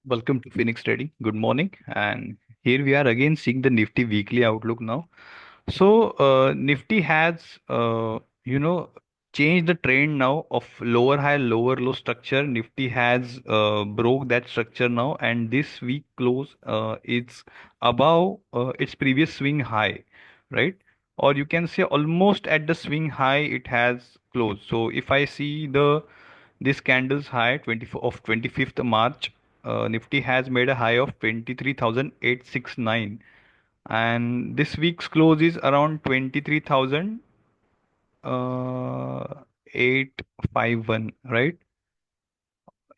Welcome to Phoenix Trading. Good morning. And here we are again seeing the Nifty weekly outlook now. Nifty has, you know, changed the trend now of lower high, lower low structure. Nifty has broke that structure now, and this week close it's above its previous swing high, right? Or you can say almost at the swing high it has closed. So if I see the this candle's high 24 of 25th March, Nifty has made a high of 23,869, and this week's close is around 23,000 uh, 851, right?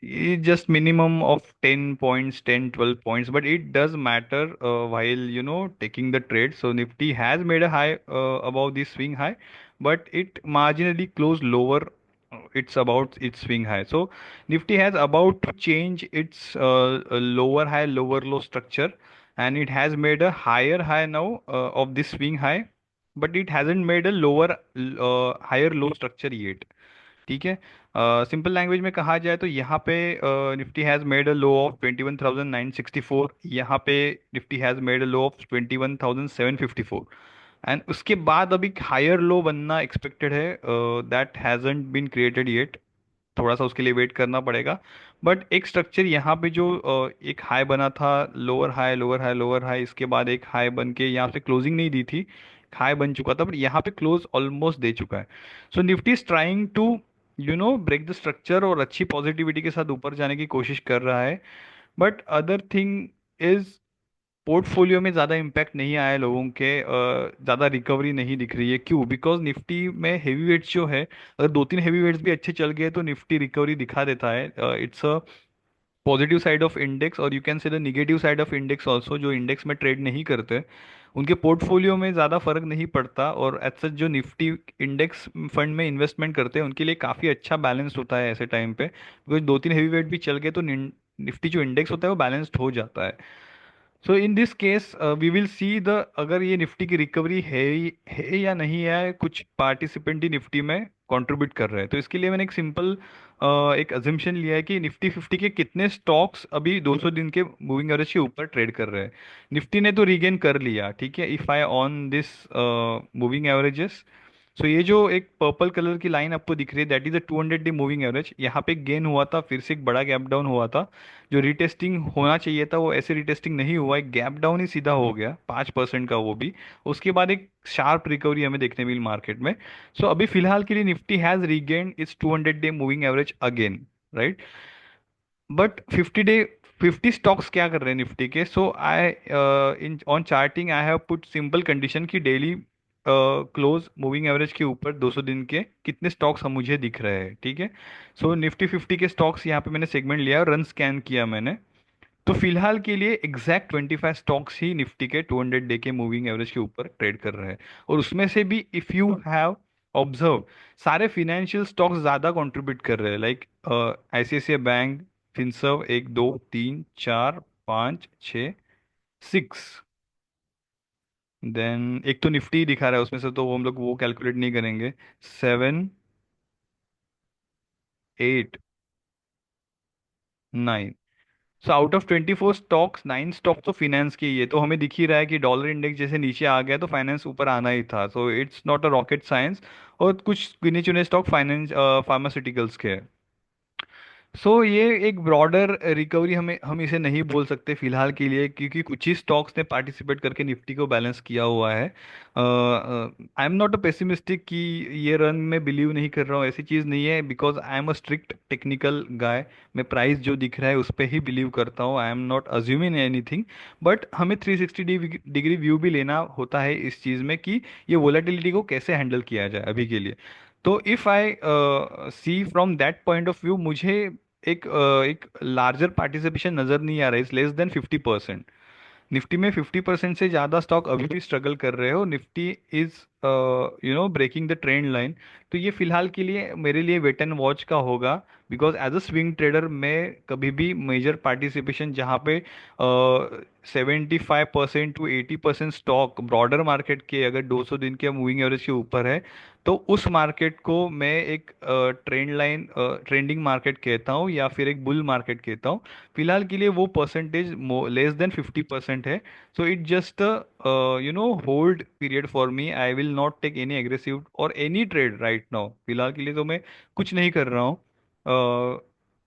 It's just minimum of 10 points, 10, 12 points, but it does matter while taking the trade. So Nifty has made a high above this swing high, but it marginally closed lower. It's about its swing high. So Nifty has about to change its lower high, lower low structure, and it has made a higher high now of this swing high, but it hasn't made a lower higher low structure yet. ठीक है। Simple language में कहा जाए तो यहाँ पे Nifty has made a low of 21,964, यहाँ पे Nifty has made a low of 21,754, and उसके बाद अभी हायर लो बनना एक्सपेक्टेड है, that hasn't been created yet. थोड़ा सा उसके लिए वेट करना पड़ेगा। बट एक स्ट्रक्चर यहाँ पे जो एक हाई बना था, lower high lower high lower high, इसके बाद एक हाई बन के यहाँ से क्लोजिंग नहीं दी थी, हाई बन चुका था, बट यहाँ पे क्लोज ऑलमोस्ट दे चुका है। So Nifty is trying to break the structure और अच्छी पॉजिटिविटी के साथ ऊपर जाने की कोशिश कर रहा है। But other thing is portfolio में ज़्यादा इम्पैक्ट नहीं आया है लोगों के, ज़्यादा रिकवरी नहीं दिख रही है। क्यों? बिकॉज निफ्टी में हैवी वेट्स जो है, अगर दो तीन हैवी वेट्स भी अच्छे चल गए तो निफ्टी रिकवरी दिखा देता है। It's a positive side of index, और you can see the negative side of index also. जो इंडेक्स में ट्रेड नहीं करते उनके पोर्टफोलियो में ज़्यादा फर्क नहीं पड़ता, और एज सच जो निफ्टी इंडेक्स फंड में इन्वेस्टमेंट करते हैं उनके लिए काफ़ी अच्छा बैलेंस होता है ऐसे टाइम पे, बिकॉज दो तीन हैवी वेट भी चल गए तो निफ्टी जो इंडेक्स होता है वो बैलेंस्ड हो जाता है। So in this case we will see the, अगर ये निफ्टी की रिकवरी है या नहीं है, कुछ पार्टिसिपेंट ही निफ्टी में कंट्रीब्यूट कर रहे हैं। तो इसके लिए मैंने एक सिंपल एक अजम्पशन लिया है कि निफ्टी 50 के कितने स्टॉक्स अभी 200 दिन के मूविंग एवरेज के ऊपर ट्रेड कर रहे हैं। निफ्टी ने तो रीगेन कर लिया, ठीक है, if I on this moving averages. So ये जो एक पर्पल कलर की लाइन आपको दिख रही है, that is a 200 day moving average. यहाँ पे गेन हुआ था, फिर से एक बड़ा गैप डाउन हुआ था। जो रिटेस्टिंग होना चाहिए था वो ऐसे रिटेस्टिंग नहीं हुआ, एक गैप डाउन ही सीधा हो गया 5% का, वो भी। उसके बाद एक शार्प रिकवरी हमें देखने मिली मार्केट में। सो अभी फिलहाल के लिए Nifty has regained its 200 day moving average again, right? But 50 day 50 stocks क्या कर रहे हैं निफ्टी के? So I in on charting I have put simple condition की डेली क्लोज मूविंग एवरेज के ऊपर 200 दिन के कितने स्टॉक्स हम मुझे दिख रहे हैं, ठीक है। सो निफ्टी 50 के स्टॉक्स यहाँ पे मैंने सेगमेंट लिया और रन स्कैन किया मैंने। तो फिलहाल के लिए एग्जैक्ट 25 स्टॉक्स ही निफ्टी के 200 डे के मूविंग एवरेज के ऊपर ट्रेड कर रहे हैं। और उसमें से भी इफ यू हैव ऑब्जर्व, सारे फिनेंशियल स्टॉक्स ज्यादा कंट्रीब्यूट कर रहे हैं, लाइक आईसीआईसीआई बैंक, फिनसर्व, एक दो तीन चार पाँच छ, सिक्स। देन एक तो निफ्टी दिखा रहा है उसमें से, तो वो हम लोग वो कैलकुलेट नहीं करेंगे। Seven, eight, nine. So out of 24 stocks, 9 stock तो फिनेंस के ही है। तो हमें दिख ही रहा है कि डॉलर इंडेक्स जैसे नीचे आ गया तो फाइनेंस ऊपर आना ही था। So it's not a rocket science. और कुछ गिने चुने स्टॉक फाइनेंस फार्मास्यूटिकल्स के हैं। ये एक ब्रॉडर रिकवरी हमें हम इसे नहीं बोल सकते फिलहाल के लिए, क्योंकि कुछ ही स्टॉक्स ने पार्टिसिपेट करके निफ्टी को बैलेंस किया हुआ है। I am not a pessimistic कि ये रन में बिलीव नहीं कर रहा हूँ, ऐसी चीज़ नहीं है, because I am a strict technical गाय। मैं प्राइस जो दिख रहा है उस पर ही बिलीव करता हूँ, I am not assuming anything. But हमें 360 डिग्री व्यू भी लेना होता है इस चीज़ में कि ये वोलेटिलिटी को कैसे हैंडल किया जाए अभी के लिए। तो if I see from that point of view, मुझे एक लार्जर पार्टिसिपेशन नजर नहीं आ रहा है, इज लेस देन 50%। निफ्टी में 50% से ज़्यादा स्टॉक अभी भी स्ट्रगल कर रहे हो। Nifty is breaking the trend line. तो ये फिलहाल के लिए मेरे लिए वेट एंड वॉच का होगा, because as a swing trader मैं कभी भी मेजर पार्टिसिपेशन जहाँ पे 75% to 80% स्टॉक ब्रॉडर मार्केट के अगर 200 दिन के मूविंग एवरेज के ऊपर है, तो उस मार्केट को मैं एक ट्रेंडिंग मार्केट कहता हूँ या फिर एक बुल मार्केट कहता हूँ। फिलहाल के लिए वो परसेंटेज लेस देन 50% है। So it just hold period for me. I will not take any aggressive or any trade right now. फिलहाल के लिए तो मैं कुछ नहीं कर रहा हूँ।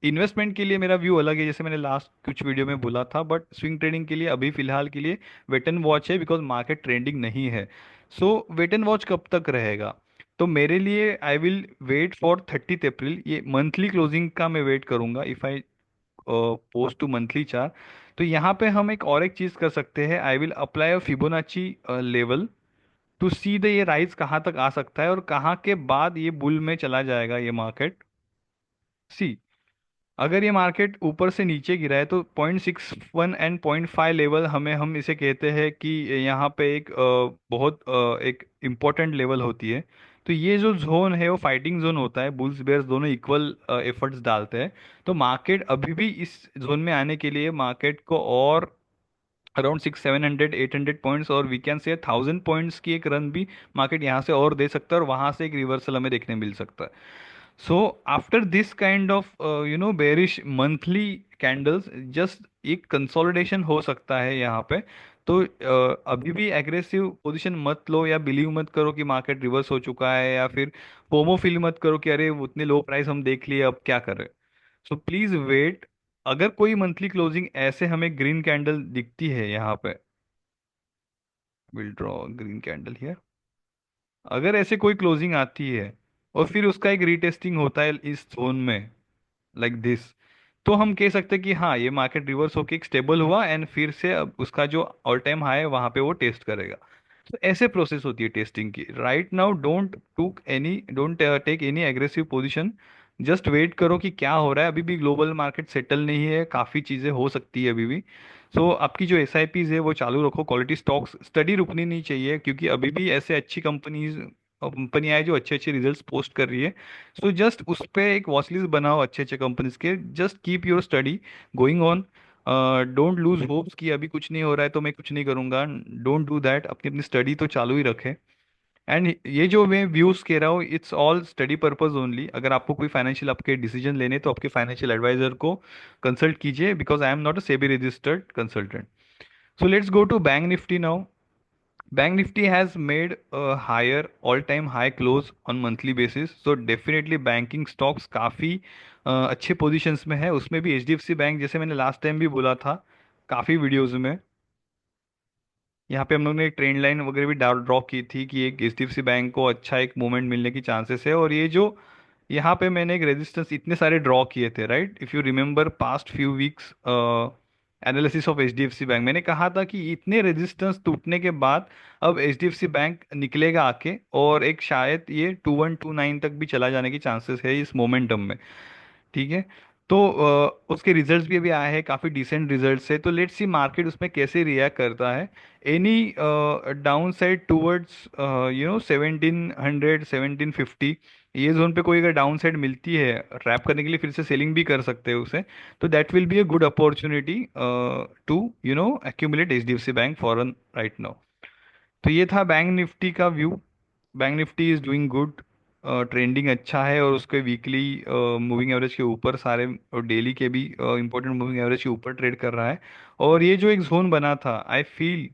इन्वेस्टमेंट के लिए मेरा व्यू अलग है, जैसे मैंने लास्ट कुछ वीडियो में बोला था, बट स्विंग ट्रेडिंग के लिए अभी फिलहाल के लिए वेट एंड वॉच है, बिकॉज मार्केट ट्रेंडिंग नहीं है। सो वेट एंड वॉच कब तक रहेगा? तो मेरे लिए I will wait for 30 April, ये मंथली क्लोजिंग का मैं वेट करूंगा। If I post to monthly chart, तो यहाँ पे हम एक और एक चीज कर सकते हैं। I will apply a Fibonacci level to see the ये राइज कहाँ तक आ सकता है और कहाँ के बाद ये बुल में चला जाएगा ये मार्केट। सी, अगर ये मार्केट ऊपर से नीचे गिरा है तो 0.61 एंड 0.5 लेवल हम इसे कहते हैं कि यहाँ पे एक बहुत एक इम्पोर्टेंट लेवल होती है। तो ये जो जोन है वो फाइटिंग जोन होता है, बुल्स बेयर्स दोनों इक्वल एफर्ट्स डालते हैं। तो मार्केट अभी भी इस जोन में आने के लिए मार्केट को और अराउंड 600 700 800 पॉइंट्स और वी कैन से 1000 पॉइंट्स की एक रन भी मार्केट यहाँ से और दे सकता है, और वहां से एक रिवर्सल हमें देखने मिल सकता है। So after this kind of bearish monthly candles, just एक कंसोलिडेशन हो सकता है यहाँ पे। तो अभी भी एग्रेसिव पोजीशन मत लो या बिलीव मत करो कि मार्केट रिवर्स हो चुका है, या फिर फोमो फील मत करो कि अरे उतने लो प्राइस हम देख लिए अब क्या कर रहे। So please wait. अगर कोई मंथली क्लोजिंग ऐसे हमें ग्रीन कैंडल दिखती है यहाँ पे, will draw green candle here, अगर ऐसे कोई क्लोजिंग आती है और फिर उसका एक रीटेस्टिंग होता है इस जोन में लाइक दिस, तो हम कह सकते हैं कि हाँ ये मार्केट रिवर्स होके एक स्टेबल हुआ एंड फिर से अब उसका जो ऑल टाइम हाई है वहां पे वो टेस्ट करेगा। तो ऐसे प्रोसेस होती है टेस्टिंग की। Right now don't take any aggressive position. Just wait करो कि क्या हो रहा है। अभी भी ग्लोबल मार्केट सेटल नहीं है, काफ़ी चीज़ें हो सकती है अभी भी। सो आपकी जो एस आई पीज है वो चालू रखो, क्वालिटी स्टॉक्स स्टडी रुकनी नहीं चाहिए, क्योंकि अभी भी ऐसे अच्छी कंपनियां है जो अच्छे अच्छे रिजल्ट्स पोस्ट कर रही है। सो जस्ट उस पे एक वॉच लिस्ट बनाओ अच्छे अच्छे कंपनीज के। Just keep your study going on. Don't lose hopes कि अभी कुछ नहीं हो रहा है तो मैं कुछ नहीं करूंगा। Don't do that. अपनी अपनी स्टडी तो चालू ही रखें। एंड ये जो मैं व्यूज कह रहा हूँ it's all study purpose only. अगर आपको कोई फाइनेंशियल आपके डिसीजन लेने तो आपके फाइनेंशियल एडवाइजर को कंसल्ट कीजिए, because I am not a SEBI registered consultant. So let's go to Bank Nifty now. Bank Nifty has made a higher all-time high close on monthly basis. So definitely banking stocks काफ़ी अच्छे positions में है। उसमें भी HDFC bank, जैसे मैंने last time भी बोला था काफ़ी वीडियोस में, यहाँ पे हम लोग ने एक ट्रेंड लाइन वगैरह भी ड्रॉ की थी कि एक HDFC बैंक को अच्छा एक मूवमेंट मिलने की चांसेस है। और ये जो यहाँ पे मैंने एक रेजिस्टेंस इतने सारे ड्रॉ किए थे, right, if you remember past few weeks analysis of HDFC bank, मैंने कहा था कि इतने रेजिस्टेंस टूटने के बाद अब HDFC बैंक निकलेगा आके, और एक शायद ये 2129 तक भी चला जाने की चांसेस है इस मोमेंटम में। ठीक है। तो उसके रिजल्ट्स भी अभी आए हैं, काफ़ी डिसेंट रिजल्ट्स है। तो लेट्स सी मार्केट उसमें कैसे रिएक्ट करता है। एनी डाउन साइड टूवर्ड्स 1700 1750, ये जोन पे कोई अगर डाउन साइड मिलती है रैप करने के लिए, फिर से सेलिंग भी कर सकते हैं उसे। तो that will be a good opportunity to accumulate HDFC bank फॉरन राइट नाउ। तो ये था बैंक निफ्टी का view. Bank Nifty is doing good. Trending अच्छा है और उसके वीकली मूविंग एवरेज के ऊपर सारे, और डेली के भी इंपॉर्टेंट मूविंग एवरेज के ऊपर ट्रेड कर रहा है। और ये जो एक जोन बना था, आई फील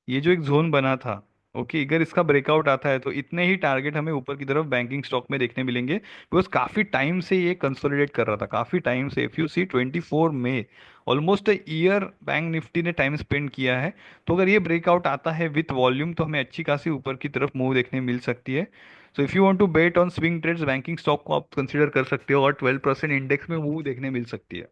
ये जो एक जोन बना था, ओके, अगर इसका ब्रेकआउट आता है तो इतने ही टारगेट हमें ऊपर की तरफ बैंकिंग स्टॉक में देखने मिलेंगे, बिकॉज काफी टाइम से ये कंसोलिडेट कर रहा था, काफी टाइम से। If you see 24 May, almost a year bank Nifty ने टाइम स्पेंड किया है। तो अगर ये ब्रेकआउट आता है विथ वॉल्यूम तो हमें अच्छी खासी ऊपर की तरफ मूव देखने मिल सकती है। So if you want to bet on swing trades, banking stock को आप कंसिडर कर सकते हो, और 12% इंडेक्स में मूव देखने मिल सकती है,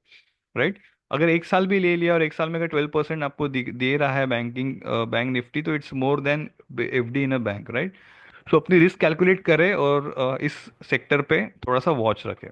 राइट। अगर एक साल भी ले लिया और एक साल में अगर 12% आपको दे रहा है बैंक निफ्टी, तो it's more than FD in a bank, right. तो अपनी रिस्क कैलकुलेट करें और इस सेक्टर पे थोड़ा सा वॉच रखें।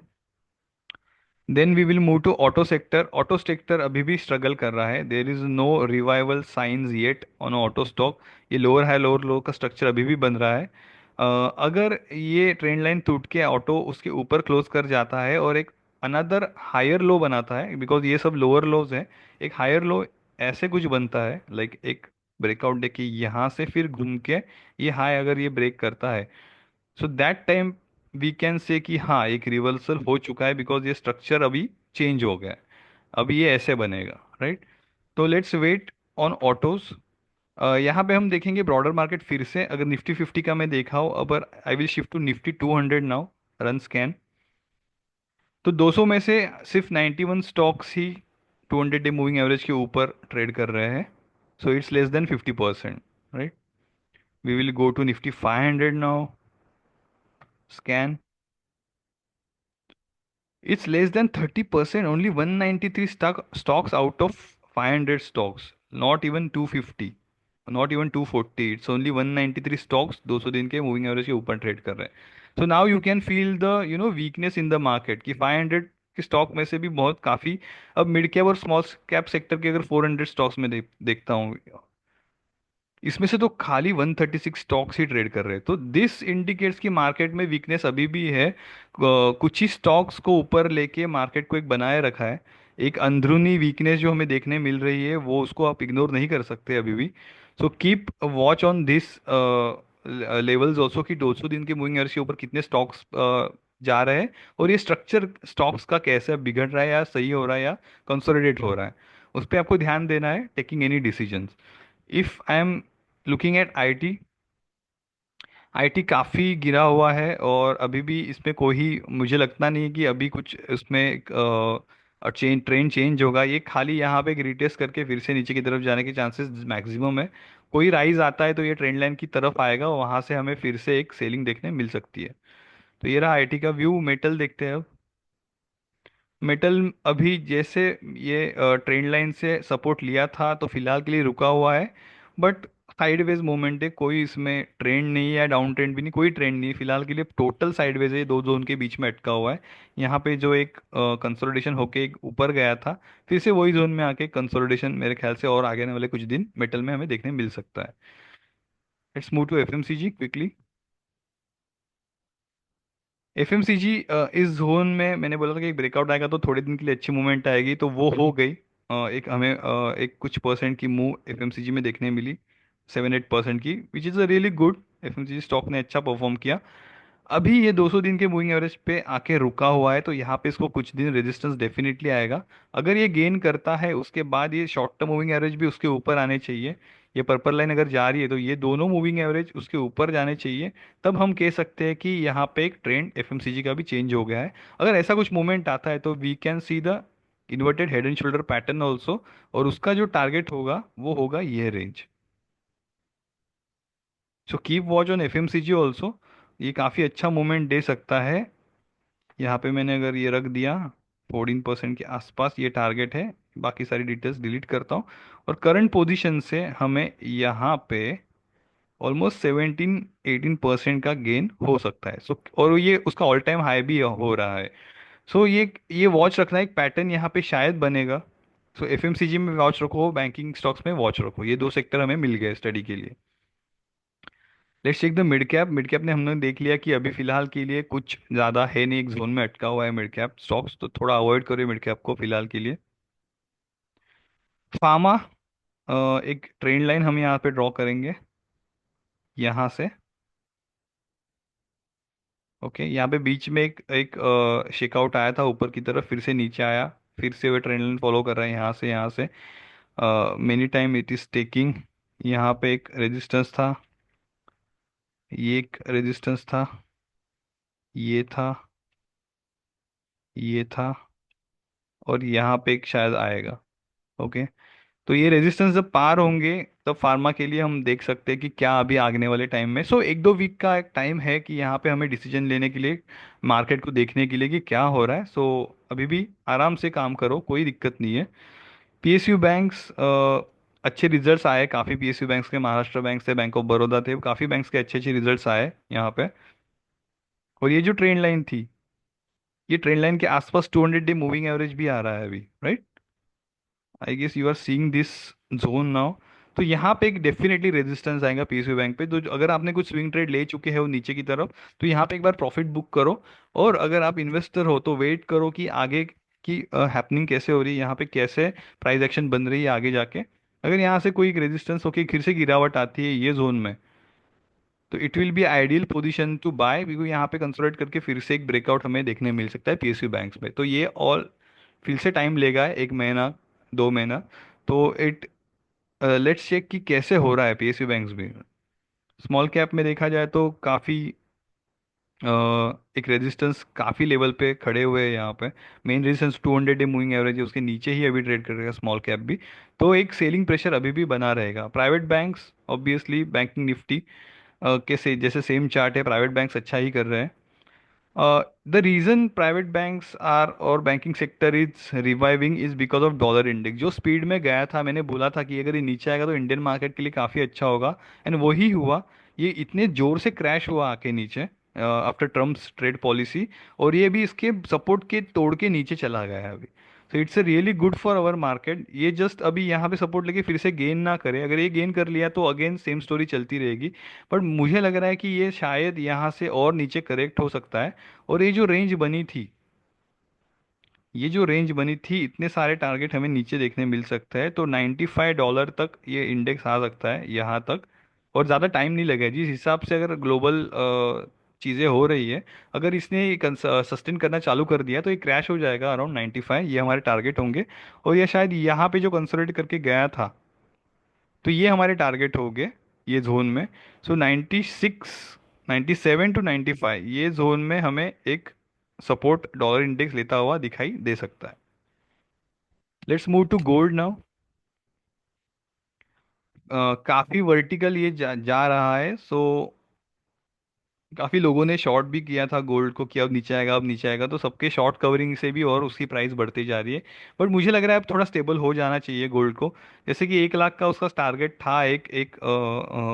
Then we will move to auto sector. Auto sector अभी भी स्ट्रगल कर रहा है। There is no revival signs yet on auto stock. ये लोअर लो का स्ट्रक्चर अभी भी बन रहा है। अगर ये ट्रेंड लाइन टूट के ऑटो उसके ऊपर क्लोज कर जाता है और एक अनदर हायर लो बनाता है, बिकॉज ये सब लोअर लोज हैं, एक हायर लो ऐसे कुछ बनता है लाइक एक ब्रेकआउट देखिए यहाँ से फिर घूम के ये हाई अगर ये ब्रेक करता है, so that time we can say कि हाँ एक रिवर्सल हो चुका है, बिकॉज ये स्ट्रक्चर अभी चेंज हो गया है, अभी ये ऐसे बनेगा, राइट। तो लेट्स वेट ऑन ऑटोज। यहाँ पे हम देखेंगे ब्रॉडर मार्केट फिर से, अगर निफ्टी 50 का मैं देखा हो, अब I will shift to Nifty 200 now, run scan. तो 200 में से सिर्फ 91 स्टॉक्स ही 200 डे मूविंग एवरेज के ऊपर ट्रेड कर रहे हैं, so it's less than 50%, right. We will go to Nifty 500 now, scan. It's less than 30%, only 193 stocks out of 500 stocks, not even 250, not even 240. It's only 193 stocks 200 दिन के moving average के ऊपर trade कर रहे हैं। So now you can feel the weakness in the market कि 500 के stock में से भी बहुत काफ़ी, अब मिड कैप और स्मॉल कैप सेक्टर के अगर 400 स्टॉक्स में देखता हूँ, इसमें से तो खाली 136 स्टॉक्स ही ट्रेड कर रहे हैं। तो दिस इंडिकेट्स कि मार्केट में वीकनेस अभी भी है, कुछ ही स्टॉक्स को ऊपर लेके मार्केट को एक बनाए रखा है। एक अंदरूनी वीकनेस जो हमें देखने मिल रही है वो उसको आप इग्नोर नहीं कर सकते अभी भी। सो keep watch on this levels also कि 200 दिन के मूविंग एवरेज के ऊपर कितने स्टॉक्स जा रहे हैं, और ये स्ट्रक्चर स्टॉक्स का कैसे बिगड़ रहा है या सही हो रहा है या कंसोलिडेट हो रहा है, उस पर आपको ध्यान देना है taking any decisions. If I am looking at IT, IT काफ़ी गिरा हुआ है और अभी भी इसमें कोई मुझे लगता नहीं है कि अभी कुछ इसमें ट्रेंड चेंज होगा। ये खाली यहाँ पे एक रिटेस्ट करके फिर से नीचे की तरफ जाने के चांसेस मैक्सिमम है। कोई राइज आता है तो ये ट्रेंड लाइन की तरफ आएगा, वहां से हमें फिर से एक सेलिंग देखने मिल सकती है। तो ये रहा आईटी का व्यू। मेटल देखते हैं अब। मेटल अभी जैसे ये ट्रेंड लाइन से सपोर्ट लिया था तो फिलहाल के लिए रुका हुआ है, बट साइडवेज मूवमेंट है, कोई इसमें ट्रेंड नहीं है, डाउन ट्रेंड भी नहीं, कोई ट्रेंड नहीं है फिलहाल के लिए, टोटल साइडवेज है, दो जोन के बीच में अटका हुआ है। यहाँ पे जो एक कंसोलिडेशन होके एक ऊपर गया था, फिर से वही जोन में आके कंसोलिडेशन मेरे ख्याल से और आगे आने वाले कुछ दिन मेटल में हमें देखने मिल सकता है। Let's move to FMCG quickly. FMCG इस जोन में मैंने बोला था कि एक ब्रेकआउट आएगा तो थोड़े दिन के लिए अच्छी मूवमेंट आएगी, तो वो हो गई। एक हमें एक कुछ परसेंट की मूव एफएमसीजी में देखने मिली, 7-8% की, which is a really good. FMCG stock ने अच्छा परफॉर्म किया। अभी ये 200 दिन के मूविंग एवरेज पे आके रुका हुआ है, तो यहाँ पे इसको कुछ दिन रेजिस्टेंस डेफिनेटली आएगा। अगर ये गेन करता है उसके बाद ये शॉर्ट टर्म मूविंग एवरेज भी उसके ऊपर आने चाहिए। ये पर्पल लाइन अगर जा रही है तो ये दोनों मूविंग एवरेज उसके ऊपर जाने चाहिए, तब हम कह सकते हैं कि यहाँ पे एक ट्रेंड एफएमसीजी का भी चेंज हो गया है। अगर ऐसा कुछ मूवमेंट आता है तो we can see the inverted head and shoulder pattern also, और उसका जो टारगेट होगा वो होगा ये range. So keep watch on FMCG also, ये काफ़ी अच्छा मूवमेंट दे सकता है। यहाँ पे मैंने अगर ये रख दिया 14% के आसपास ये टारगेट है। बाकी सारी डिटेल्स डिलीट करता हूँ। और करंट पोजीशन से हमें यहाँ पे ऑलमोस्ट 17-18% का गेन हो सकता है। सो और ये उसका ऑल टाइम हाई भी हो रहा है। सो ये वॉच रखना, एक पैटर्न यहाँ पे शायद बनेगा। सो एफएमसीजी में वॉच रखो, बैंकिंग स्टॉक्स में वॉच रखो, ये दो सेक्टर हमें मिल गए स्टडी के लिए। Let's check the mid cap. Mid cap ने हमने देख लिया कि अभी फिलहाल के लिए कुछ ज़्यादा है नहीं, एक जोन में अटका हुआ है मिड कैप स्टॉक्स, तो थोड़ा अवॉइड करिए मिड कैप को फिलहाल के लिए। फार्मा, एक ट्रेंड लाइन हम यहाँ पे ड्रॉ करेंगे, यहाँ से। ओके, यहाँ पे बीच में एक एक शेकआउट आया था ऊपर की तरफ, फिर से नीचे आया, फिर से वो ट्रेंड लाइन फॉलो कर रहा है यहाँ से many time it is taking. यहाँ पे एक रेजिस्टेंस था, ये एक रेजिस्टेंस था, ये था, ये था, और यहाँ पे एक शायद आएगा। ओके, तो ये रेजिस्टेंस जब पार होंगे तब फार्मा के लिए हम देख सकते हैं कि क्या अभी आगने वाले टाइम में, सो 1-2 वीक का एक टाइम है कि यहाँ पे हमें डिसीजन लेने के लिए, मार्केट को देखने के लिए कि क्या हो रहा है। सो अभी भी आराम से काम करो, कोई दिक्कत नहीं है। पीएसयू बैंक्स, अच्छे रिजल्ट्स आए काफ़ी पीएसयू बैंक्स के, महाराष्ट्र बैंक से, बैंक ऑफ बड़ौदा थे, काफ़ी बैंक्स के अच्छे अच्छे रिजल्ट्स आए यहाँ पे। और ये जो ट्रेंड लाइन थी, ये ट्रेंड लाइन के आसपास 200 डे मूविंग एवरेज भी आ रहा है अभी, right. I guess you are seeing this zone now. तो यहाँ पे एक डेफिनेटली रेजिस्टेंस आएगा पीएसयू बैंक पे, तो अगर आपने कुछ स्विंग ट्रेड ले चुके हो नीचे की तरफ, तो यहाँ पे एक बार प्रॉफिट बुक करो। और अगर आप इन्वेस्टर हो तो वेट करो कि आगे कि हैपनिंग कैसे हो रही है यहाँ पे, कैसे प्राइस एक्शन बन रही है आगे जाके। अगर यहाँ से कोई रेजिस्टेंस होके फिर से गिरावट आती है ये जोन में, तो it will be ideal position to buy, क्योंकि यहाँ पे कंसोलिडेट करके फिर से एक ब्रेकआउट हमें देखने मिल सकता है पीएसयू बैंक्स में। तो ये ऑल फिर से टाइम लेगा, 1 महीना 2 महीना। तो इट लेट्स चेक कि कैसे हो रहा है पीएसयू बैंक्स भी। स्मॉल कैप में देखा जाए तो काफ़ी एक रेजिस्टेंस काफ़ी लेवल पे खड़े हुए हैं यहाँ पे। Main resistance 200 day moving average है, उसके नीचे ही अभी ट्रेड करेगा स्मॉल कैप भी। तो एक सेलिंग प्रेशर अभी भी बना रहेगा। Private banks obviously banking Nifty के से जैसे सेम चार्ट है, प्राइवेट बैंक्स अच्छा ही कर रहे हैं। The reason private banks are और banking sector is reviving is because of dollar index. जो स्पीड में गया था, मैंने बोला था कि अगर ये नीचे आएगा तो इंडियन मार्केट के लिए काफ़ी अच्छा होगा, एंड वही हुआ। ये इतने जोर से क्रैश हुआ आके नीचे आफ्टर ट्रम्प्स ट्रेड पॉलिसी, और ये भी इसके सपोर्ट के तोड़ के नीचे चला गया है अभी। तो it's a really good for our market. ये जस्ट अभी यहाँ पे सपोर्ट लेके फिर से गेन ना करे, अगर ये गेन कर लिया तो अगेन सेम स्टोरी चलती रहेगी। बट मुझे लग रहा है कि ये शायद यहाँ से और नीचे करेक्ट हो सकता है। और ये जो रेंज बनी थी इतने सारे टारगेट हमें नीचे देखने मिल सकता है, तो $95 तक ये इंडेक्स आ सकता है यहाँ तक। और ज़्यादा टाइम नहीं लगेगा जिस हिसाब से, अगर ग्लोबल चीज़ें हो रही है, अगर इसने सस्टेन करना चालू कर दिया तो ये क्रैश हो जाएगा अराउंड 95, ये हमारे टारगेट होंगे। और ये शायद यहाँ पे जो कंसोलिडेट करके गया था, तो ये हमारे टारगेट हो गए ये जोन में। सो 96, 97 to 95 ये जोन में हमें एक सपोर्ट डॉलर इंडेक्स लेता हुआ दिखाई दे सकता है। Let's move to gold now. काफी वर्टिकल ये जा रहा है। सो काफी लोगों ने शॉर्ट भी किया था गोल्ड को कि अब नीचे आएगा, अब नीचे आएगा, तो सबके शॉर्ट कवरिंग से भी और उसकी प्राइस बढ़ती जा रही है। बट मुझे लग रहा है अब थोड़ा स्टेबल हो जाना चाहिए गोल्ड को। जैसे कि 1 लाख का उसका टारगेट था, एक एक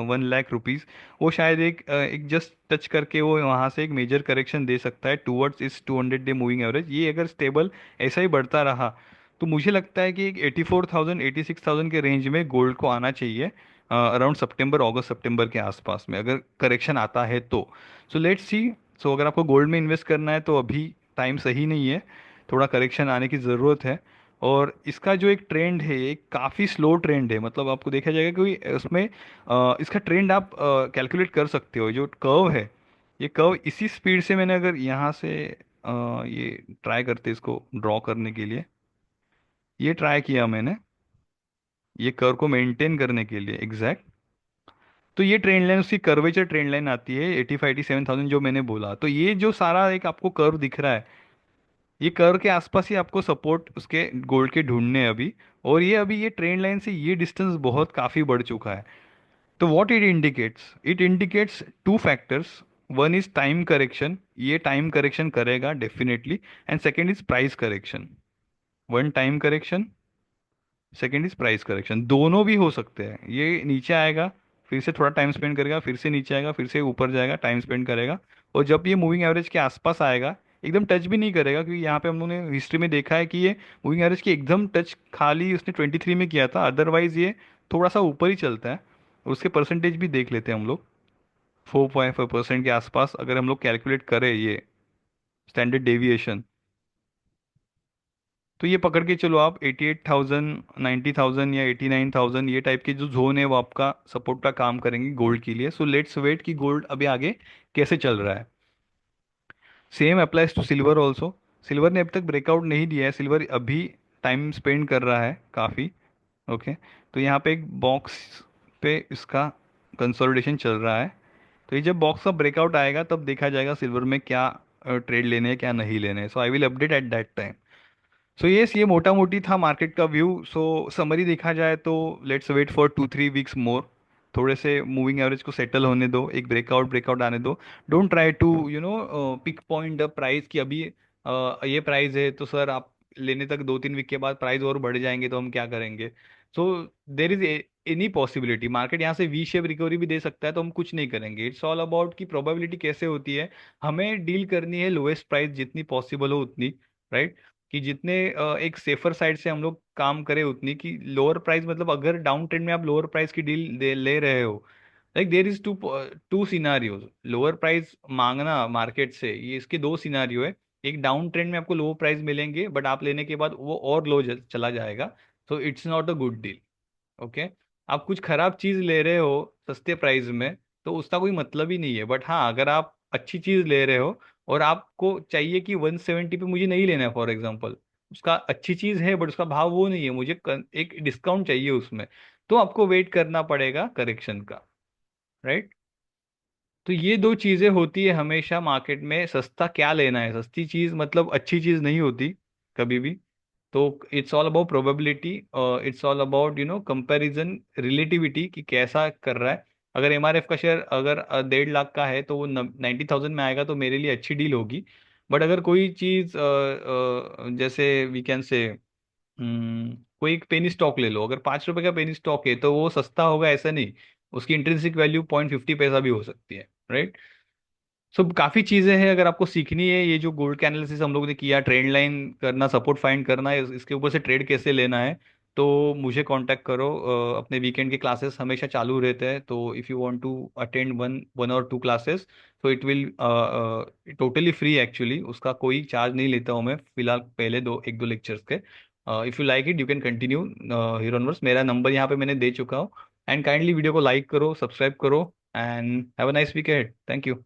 1 लाख रुपीज। वो शायद एक जस्ट टच करके वो वहां से एक मेजर करेक्शन दे सकता है टूवर्ड्स इस 200 डे मूविंग एवरेज। ये अगर स्टेबल ऐसा ही बढ़ता रहा तो मुझे लगता है कि एक 84,000 86,000 के रेंज में गोल्ड को आना चाहिए अराउंड सितंबर, अगस्त सितंबर के आसपास में, अगर करेक्शन आता है तो। So let's see. सो अगर आपको गोल्ड में इन्वेस्ट करना है तो अभी टाइम सही नहीं है, थोड़ा करेक्शन आने की ज़रूरत है। और इसका जो एक ट्रेंड है, एक काफ़ी स्लो ट्रेंड है, मतलब आपको देखा जाएगा कि उसमें इसका ट्रेंड आप कैलकुलेट कर सकते हो। जो कर्व है, ये कर्व इसी स्पीड से, मैंने अगर यहाँ से ये ट्राई करते इसको ड्रॉ करने के लिए, ये ट्राई किया मैंने ये कर्व को मेंटेन करने के लिए एग्जैक्ट। तो ये ट्रेंड लाइन उसकी कर्वेचर ट्रेंड लाइन आती है 85 87,000 जो मैंने बोला। तो ये जो सारा एक आपको कर्व दिख रहा है, ये कर्व के आसपास ही आपको सपोर्ट उसके गोल्ड के ढूंढने हैं अभी। और ये अभी ये ट्रेंड लाइन से ये डिस्टेंस बहुत काफ़ी बढ़ चुका है। तो what it indicates two factors. One is time correction, ये टाइम करेक्शन करेगा definitely. And second is price correction. One time correction, second is price correction, दोनों भी हो सकते हैं। ये नीचे आएगा, फिर से थोड़ा टाइम स्पेंड करेगा, फिर से नीचे आएगा, फिर से ऊपर जाएगा, टाइम स्पेंड करेगा। और जब ये मूविंग एवरेज के आसपास आएगा, एकदम टच भी नहीं करेगा, क्योंकि यहाँ पे हम लोगों ने हिस्ट्री में देखा है कि ये मूविंग एवरेज की एकदम टच खाली उसने 23 में किया था, अदरवाइज ये थोड़ा सा ऊपर ही चलता है। और उसके परसेंटेज भी देख लेते हैं हम लोग। 4.5% के आसपास अगर हम लोग कैलकुलेट करें ये स्टैंडर्ड डेविएशन, तो ये पकड़ के चलो आप 88,000 90,000 या 89,000 ये टाइप के जो जोन है वो आपका सपोर्ट का काम करेंगे गोल्ड के लिए। सो लेट्स वेट कि गोल्ड अभी आगे कैसे चल रहा है। Same applies to silver also. Silver ने अभी तक ब्रेकआउट नहीं दिया है, सिल्वर अभी टाइम स्पेंड कर रहा है काफ़ी। ओके। तो यहाँ पे एक बॉक्स पे इसका कंसोलिडेशन चल रहा है। तो ये जब बॉक्स का ब्रेकआउट आएगा तब देखा जाएगा सिल्वर में क्या ट्रेड लेने हैं क्या नहीं लेने हैं। So I will update at that time. So yes, ये मोटा मोटी था मार्केट का व्यू। सो समरी देखा जाए तो लेट्स वेट फॉर 2 3 वीक्स मोर। थोड़े से मूविंग एवरेज को सेटल होने दो, एक ब्रेकआउट ब्रेकआउट आने दो। Don't try to pinpoint the price कि अभी ये प्राइस है तो सर आप लेने तक 2 3 वीक के बाद प्राइस और बढ़ जाएंगे तो हम क्या करेंगे। So there is any possibility market यहाँ से वी शेप रिकवरी भी दे सकता है, तो हम कुछ नहीं करेंगे। इट्स ऑल अबाउट की प्रोबेबिलिटी कैसे होती है। हमें डील करनी है लोएस्ट प्राइस जितनी पॉसिबल हो उतनी, राइट। कि जितने एक सेफर साइड से हम लोग काम करें उतनी, कि लोअर प्राइस मतलब अगर डाउन ट्रेंड में आप लोअर प्राइस की डील ले रहे हो, like there is two two scenarios. Lower price मांगना मार्केट से, ये इसके दो सिनारियो है। एक डाउन ट्रेंड में आपको लो प्राइस मिलेंगे, बट आप लेने के बाद वो और लो चला जाएगा। तो it's not a good deal. Okay. आप कुछ खराब चीज ले रहे हो सस्ते प्राइस में, तो उसका कोई मतलब ही नहीं है। बट हाँ, अगर आप अच्छी चीज ले रहे हो और आपको चाहिए कि 170 पे मुझे नहीं लेना है फॉर एग्जांपल, उसका अच्छी चीज है बट उसका भाव वो नहीं है, मुझे एक डिस्काउंट चाहिए उसमें, तो आपको वेट करना पड़ेगा करेक्शन का। राइट। तो ये दो चीजें होती है हमेशा मार्केट में। सस्ता क्या लेना है, सस्ती चीज मतलब अच्छी चीज नहीं होती कभी भी। तो it's all about probability, it's all about comparison, relativity कि कैसा कर रहा है। अगर एमआरएफ का शेयर अगर 1.5 लाख का है तो वो 90,000 में आएगा, तो मेरे लिए अच्छी डील होगी। बट अगर कोई चीज जैसे वी कैन से, कोई एक पेनी स्टॉक ले लो, अगर 5 रुपए का पेनी स्टॉक है तो वो सस्ता होगा ऐसा नहीं, उसकी इंट्रिंसिक वैल्यू 0.50 पैसा भी हो सकती है। राइट। सो काफी चीजें हैं अगर आपको सीखनी है। ये जो गोल्ड का एनालिसिस हम लोग ने किया, ट्रेंड लाइन करना, सपोर्ट फाइंड करना है, इसके ऊपर से ट्रेड कैसे लेना है, तो मुझे कांटेक्ट करो। अपने वीकेंड के क्लासेस हमेशा चालू रहते हैं, तो if you want to attend one one और टू क्लासेस, तो it will totally free actually, उसका कोई चार्ज नहीं लेता हूँ मैं फिलहाल, पहले दो एक दो लेक्चर्स के। If you like it you can continue here onwards. मेरा नंबर यहाँ पे मैंने दे चुका हूँ। एंड काइंडली वीडियो को लाइक करो, सब्सक्राइब करो, and have a nice weekend. Thank you.